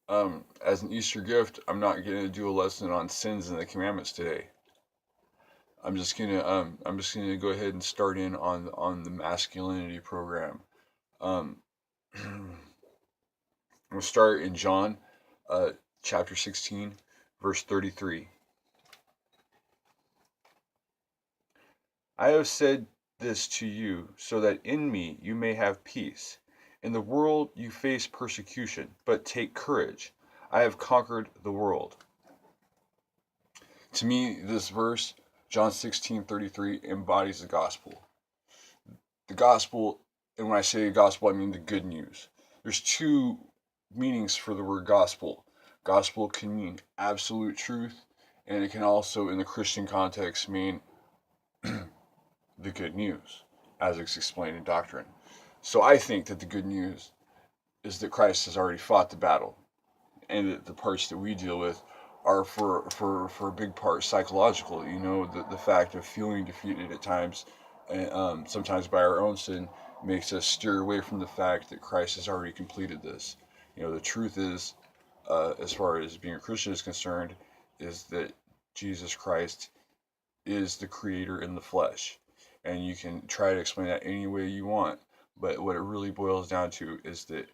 As an Easter gift, I'm not going to do a lesson on sins and the commandments today. I'm just gonna go ahead and start in on the masculinity program. Um, we'll start in John, uh, chapter 16, verse 33. I have said this to you so that in me you may have peace. In the world you face persecution, but take courage. I have conquered the world. To me, this verse, John 16:33, embodies the gospel. The gospel, and when I say gospel, I mean the good news. There's two meanings for the word gospel. Gospel can mean absolute truth, and it can also, in the Christian context, mean the good news, as it's explained in doctrine. So I think that the good news is that Christ has already fought the battle, and that the parts that we deal with are for a big part psychological. The fact of feeling defeated at times, and sometimes by our own sin, makes us steer away from the fact that Christ has already completed this. The truth is, as far as being a Christian is concerned, is that Jesus Christ is the creator in the flesh. And you can try to explain that any way you want, but what it really boils down to is that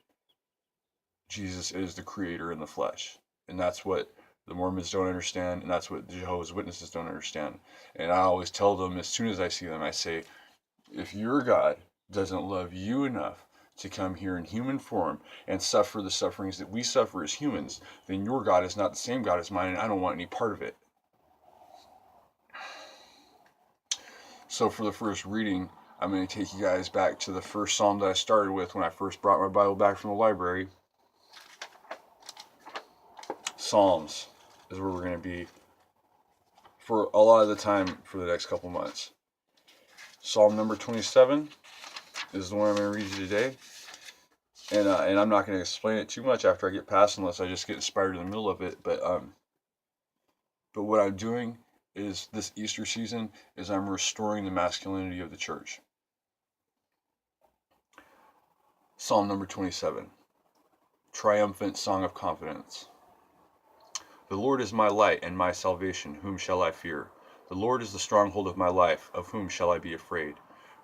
Jesus is the creator in the flesh. And that's what the Mormons don't understand, and that's what the Jehovah's Witnesses don't understand. And I always tell them, as soon as I see them, I say, if your God doesn't love you enough to come here in human form and suffer the sufferings that we suffer as humans, then your God is not the same God as mine, and I don't want any part of it. So for the first reading, I'm going to take you guys back to the first psalm that I started with when I first brought my Bible back from the library. Psalms is where we're going to be for a lot of the time for the next couple months. Psalm number 27 is the one I'm going to read you today. And I'm not going to explain it too much after I get past, unless I just get inspired in the middle of it. But what I'm doing is, this Easter season, is I'm restoring the masculinity of the church. Psalm number 27, Triumphant Song of Confidence. The Lord is my light and my salvation, whom shall I fear? The Lord is the stronghold of my life, of whom shall I be afraid?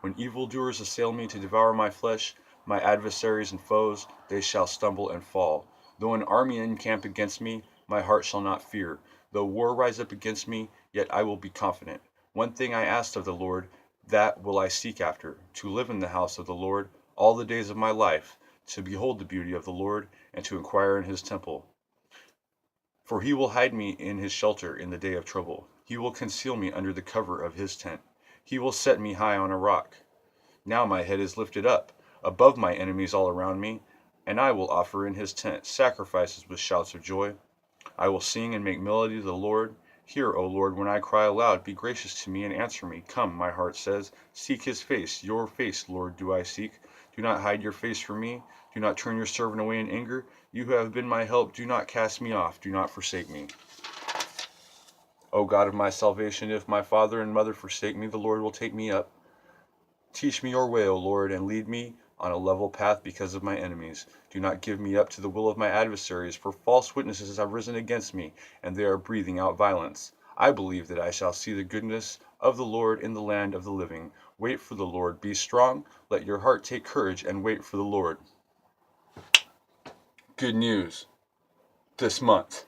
When evildoers assail me to devour my flesh, my adversaries and foes, they shall stumble and fall. Though an army encamp against me, my heart shall not fear. Though war rise up against me, yet I will be confident. One thing I asked of the Lord, that will I seek after, to live in the house of the Lord all the days of my life, to behold the beauty of the Lord, and to inquire in his temple. For he will hide me in his shelter in the day of trouble. He will conceal me under the cover of his tent. He will set me high on a rock. Now my head is lifted up above my enemies all around me, and I will offer in his tent sacrifices with shouts of joy. I will sing and make melody to the Lord. Hear, O Lord, when I cry aloud. Be gracious to me and answer me. Come, my heart says, seek his face. Your face, Lord, do I seek. Do not hide your face from me. Do not turn your servant away in anger. You who have been my help, do not cast me off. Do not forsake me. O God of my salvation, if my father and mother forsake me, the Lord will take me up. Teach me your way, O Lord, and lead me on a level path because of my enemies. Do not give me up to the will of my adversaries, for false witnesses have risen against me, and they are breathing out violence. I believe that I shall see the goodness of the Lord in the land of the living. Wait for the Lord. Be strong. Let your heart take courage and wait for the Lord. Good news this month.